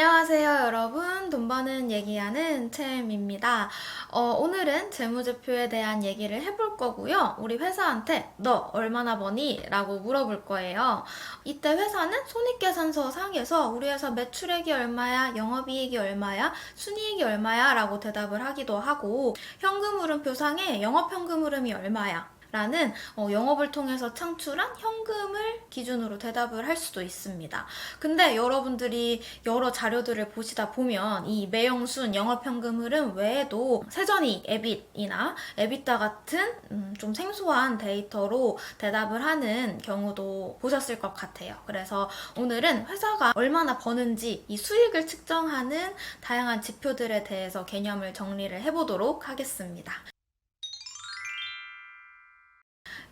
안녕하세요, 여러분. 돈 버는 얘기하는 챔입니다. 오늘은 재무제표에 대한 얘기를 해볼 거고요. 우리 회사한테 너 얼마나 버니? 라고 물어볼 거예요. 이때 회사는 손익계산서 상에서 우리 회사 매출액이 얼마야, 영업이익이 얼마야, 순이익이 얼마야 라고 대답을 하기도 하고, 현금흐름표 상에 영업현금흐름이 얼마야 라는 영업을 통해서 창출한 현금을 기준으로 대답을 할 수도 있습니다. 근데 여러분들이 여러 자료들을 보시다 보면 이 매형순, 영업현금 흐름 외에도 세전이익, EBIT이나 EBITDA 같은 좀 생소한 데이터로 대답을 하는 경우도 보셨을 것 같아요. 그래서 오늘은 회사가 얼마나 버는지 이 수익을 측정하는 다양한 지표들에 대해서 개념을 정리를 해보도록 하겠습니다.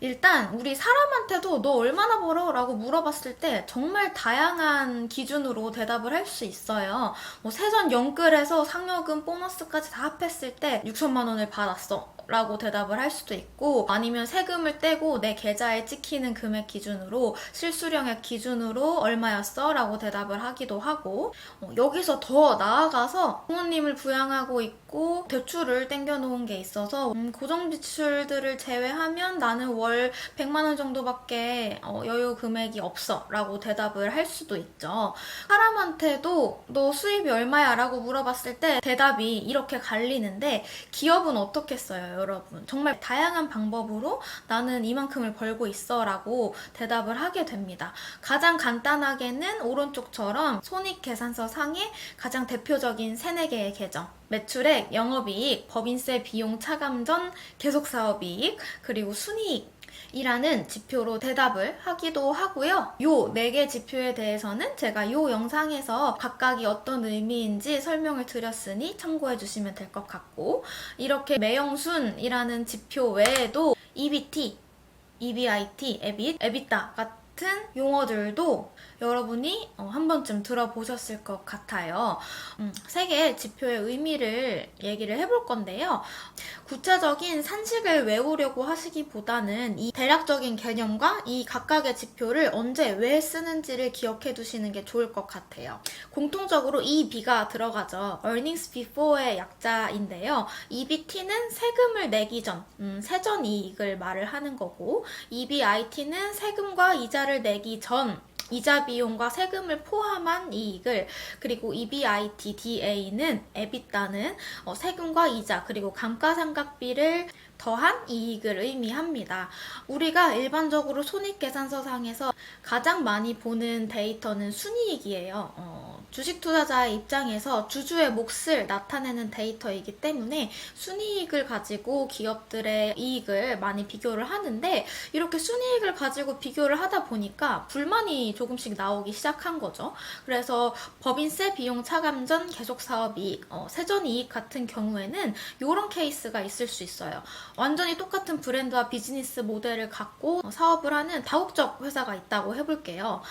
일단 우리 사람한테도 너 얼마나 벌어? 라고 물어봤을 때 정말 다양한 기준으로 대답을 할 수 있어요. 세전 영끌에서 상여금 보너스까지 다 합했을 때 6천만 원을 받았어 라고 대답을 할 수도 있고, 아니면 세금을 떼고 내 계좌에 찍히는 금액 기준으로 실수령액 기준으로 얼마였어? 라고 대답을 하기도 하고, 여기서 더 나아가서 부모님을 부양하고 있고 대출을 땡겨놓은 게 있어서 고정지출들을 제외하면 나는 월 100만 원 정도밖에 여유 금액이 없어 라고 대답을 할 수도 있죠. 사람한테도 너 수입이 얼마야? 라고 물어봤을 때 대답이 이렇게 갈리는데, 기업은 어떻게 써요, 여러분? 정말 다양한 방법으로 나는 이만큼을 벌고 있어 라고 대답을 하게 됩니다. 가장 간단하게는 오른쪽처럼 손익계산서 상의 가장 대표적인 3-4개의 계정, 매출액, 영업이익, 법인세 비용 차감 전 계속사업이익, 그리고 순이익 이라는 지표로 대답을 하기도 하고요. 요 4개 지표에 대해서는 제가 요 영상에서 각각이 어떤 의미인지 설명을 드렸으니 참고해 주시면 될 것 같고, 이렇게 매형순이라는 지표 외에도 EBT, EBIT, EBIT, EBITDA 같은 용어들도 여러분이 한 번쯤 들어보셨을 것 같아요. 3개의 지표의 의미를 얘기를 해볼 건데요. 구체적인 산식을 외우려고 하시기보다는 이 대략적인 개념과 이 각각의 지표를 언제 왜 쓰는지를 기억해 두시는 게 좋을 것 같아요. 공통적으로 EB가 들어가죠. Earnings Before의 약자인데요. EBT는 세금을 내기 전, 세전이익을 말을 하는 거고, EBIT는 세금과 이자를 내기 전 이자 비용과 세금을 포함한 이익을, 그리고 EBITDA-DA는 EBITDA는 세금과 이자 그리고 감가상각비를 더한 이익을 의미합니다. 우리가 일반적으로 손익계산서상에서 가장 많이 보는 데이터는 순이익이에요. 주식 투자자의 입장에서 주주의 몫을 나타내는 데이터이기 때문에 순이익을 가지고 기업들의 이익을 많이 비교를 하는데, 이렇게 순이익을 가지고 비교를 하다 보니까 불만이 조금씩 나오기 시작한 거죠. 그래서 법인세 비용 차감 전 계속사업이익, 세전이익 같은 경우에는 이런 케이스가 있을 수 있어요. 완전히 똑같은 브랜드와 비즈니스 모델을 갖고 사업을 하는 다국적 회사가 있다고 해볼게요.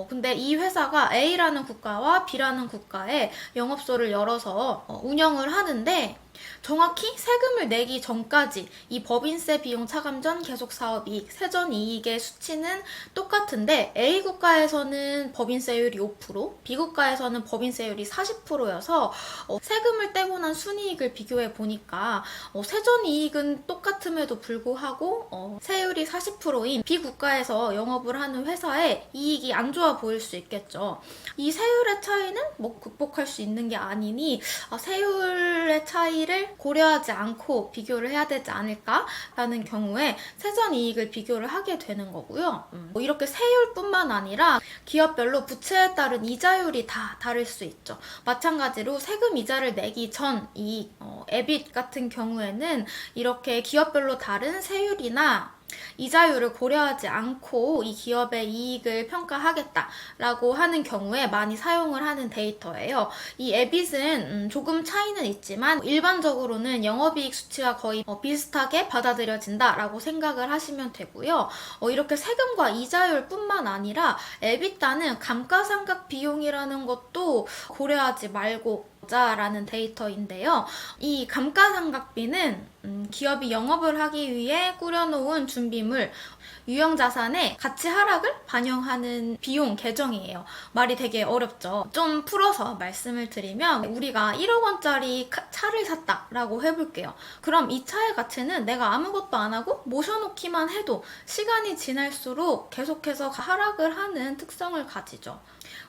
근데 이 회사가 A라는 국가와 B라는 국가에 영업소를 열어서 운영을 하는데, 정확히 세금을 내기 전까지 이 법인세 비용 차감 전 계속사업이익, 세전이익의 수치는 똑같은데 A 국가에서는 법인세율이 5%, B 국가에서는 법인세율이 40%여서 세금을 떼고 난 순이익을 비교해 보니까 세전이익은 똑같음에도 불구하고 세율이 40%인 B 국가에서 영업을 하는 회사의 이익이 안 좋아 보일 수 있겠죠. 이 세율의 차이는 극복할 수 있는 게 아니니 세율의 차이를 고려하지 않고 비교를 해야 되지 않을까라는 경우에 세전이익을 비교를 하게 되는 거고요. 이렇게 세율뿐만 아니라 기업별로 부채에 따른 이자율이 다 다를 수 있죠. 마찬가지로 세금 이자를 내기 전 이익, EBIT 같은 경우에는 이렇게 기업별로 다른 세율이나 이자율을 고려하지 않고 이 기업의 이익을 평가하겠다라고 하는 경우에 많이 사용을 하는 데이터예요. 이 EBIT은 조금 차이는 있지만 일반적으로는 영업이익 수치가 거의 비슷하게 받아들여진다라고 생각을 하시면 되고요. 이렇게 세금과 이자율뿐만 아니라 EBITDA는 감가상각 비용이라는 것도 고려하지 말고 자라는 데이터인데요. 이 감가상각비는 기업이 영업을 하기 위해 꾸려놓은 준비물, 유형자산의 가치 하락을 반영하는 비용 계정이에요. 말이 되게 어렵죠. 좀 풀어서 말씀을 드리면 우리가 1억 원짜리 차를 샀다라고 해볼게요. 그럼 이 차의 가치는 내가 아무것도 안 하고 모셔놓기만 해도 시간이 지날수록 계속해서 하락을 하는 특성을 가지죠.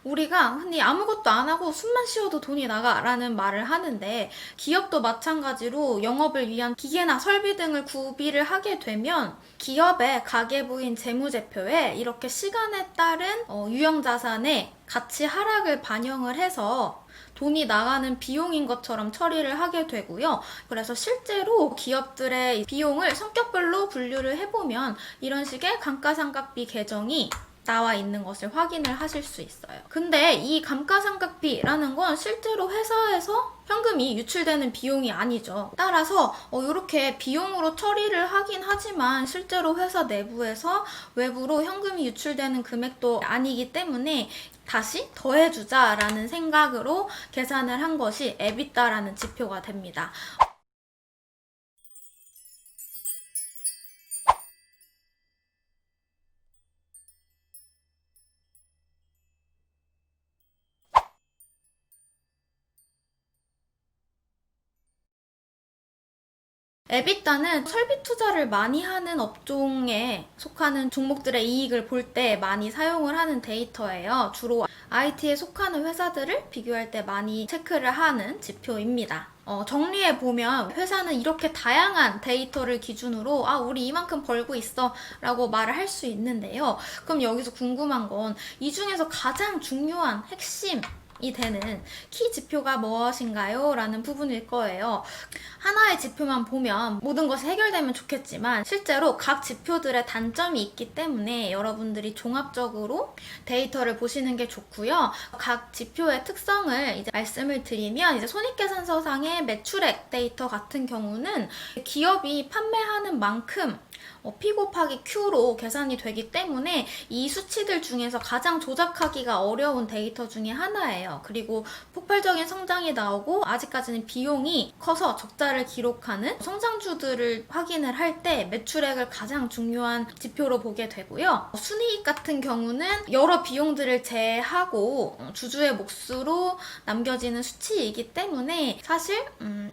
우리가 흔히 아무것도 안 하고 숨만 쉬어도 돈이 나가라는 말을 하는데 기업도 마찬가지로 영업을 위한 기계나 설비 등을 구비를 하게 되면 기업의 가계부인 재무제표에 이렇게 시간에 따른 유형자산의 가치 하락을 반영을 해서 돈이 나가는 비용인 것처럼 처리를 하게 되고요. 그래서 실제로 기업들의 비용을 성격별로 분류를 해보면 이런 식의 감가상각비 계정이 나와 있는 것을 확인을 하실 수 있어요. 근데 이 감가상각비라는 건 실제로 회사에서 현금이 유출되는 비용이 아니죠. 따라서 이렇게 비용으로 처리를 하긴 하지만 실제로 회사 내부에서 외부로 현금이 유출되는 금액도 아니기 때문에 다시 더해주자라는 생각으로 계산을 한 것이 에비타라는 지표가 됩니다. 에비타는 설비 투자를 많이 하는 업종에 속하는 종목들의 이익을 볼 때 많이 사용을 하는 데이터예요. 주로 IT에 속하는 회사들을 비교할 때 많이 체크를 하는 지표입니다. 정리해보면 회사는 이렇게 다양한 데이터를 기준으로 우리 이만큼 벌고 있어 라고 말을 할 수 있는데요. 그럼 여기서 궁금한 건 이 중에서 가장 중요한 핵심 이 되는 키 지표가 무엇인가요? 라는 부분일 거예요. 하나의 지표만 보면 모든 것이 해결되면 좋겠지만 실제로 각 지표들의 단점이 있기 때문에 여러분들이 종합적으로 데이터를 보시는 게 좋고요. 각 지표의 특성을 이제 말씀을 드리면 이제 손익계산서상의 매출액 데이터 같은 경우는 기업이 판매하는 만큼 P 곱하기 Q로 계산이 되기 때문에 이 수치들 중에서 가장 조작하기가 어려운 데이터 중에 하나예요. 그리고 폭발적인 성장이 나오고 아직까지는 비용이 커서 적자를 기록하는 성장주들을 확인을 할 때 매출액을 가장 중요한 지표로 보게 되고요. 순이익 같은 경우는 여러 비용들을 제하고 주주의 몫으로 남겨지는 수치이기 때문에 사실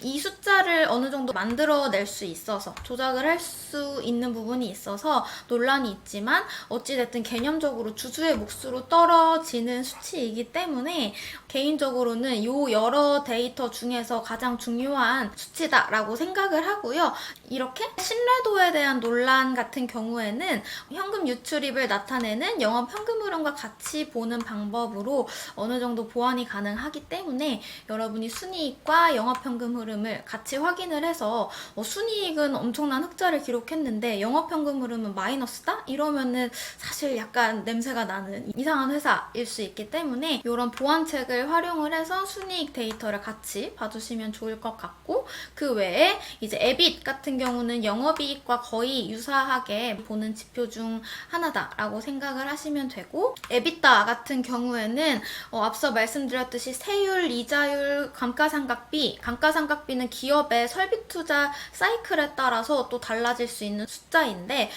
이 숫자를 어느 정도 만들어낼 수 있어서 조작을 할 수 있는 부분이 있어서 논란이 있지만 어찌됐든 개념적으로 주주의 몫으로 떨어지는 수치이기 때문에 개인적으로는 이 여러 데이터 중에서 가장 중요한 수치다라고 생각을 하고요. 이렇게 신뢰도에 대한 논란 같은 경우에는 현금 유출입을 나타내는 영업 현금 흐름과 같이 보는 방법으로 어느 정도 보완이 가능하기 때문에 여러분이 순이익과 영업 현금 흐름을 같이 확인을 해서 순이익은 엄청난 흑자를 기록했는데 영업 현금 흐름은 마이너스다? 이러면은 사실 약간 냄새가 나는 이상한 회사일 수 있기 때문에 이런 보완책을 활용을 해서 순이익 데이터를 같이 봐주시면 좋을 것 같고 그 외에 이제 에빗 같은 경우는 영업이익과 거의 유사하게 보는 지표 중 하나다라고 생각을 하시면 되고 에비타 같은 경우에는 앞서 말씀드렸듯이 세율, 이자율, 감가상각비는 기업의 설비 투자 사이클에 따라서 또 달라질 수 있는 숫자인데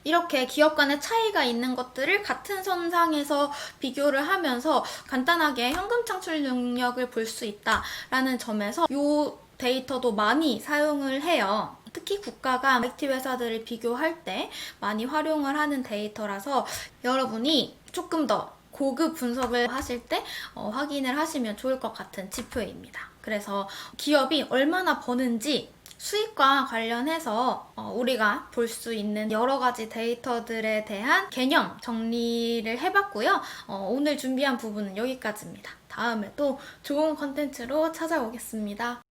이렇게 기업 간의 차이가 있는 것들을 같은 선상에서 비교를 하면서 간단하게 현금 창출 능력을 볼 수 있다라는 점에서 이 데이터도 많이 사용을 해요. 특히 국가가 IT 회사들을 비교할 때 많이 활용을 하는 데이터라서 여러분이 조금 더 고급 분석을 하실 때 확인을 하시면 좋을 것 같은 지표입니다. 그래서 기업이 얼마나 버는지 수익과 관련해서 우리가 볼 수 있는 여러 가지 데이터들에 대한 개념 정리를 해봤고요. 오늘 준비한 부분은 여기까지입니다. 다음에 또 좋은 컨텐츠로 찾아오겠습니다.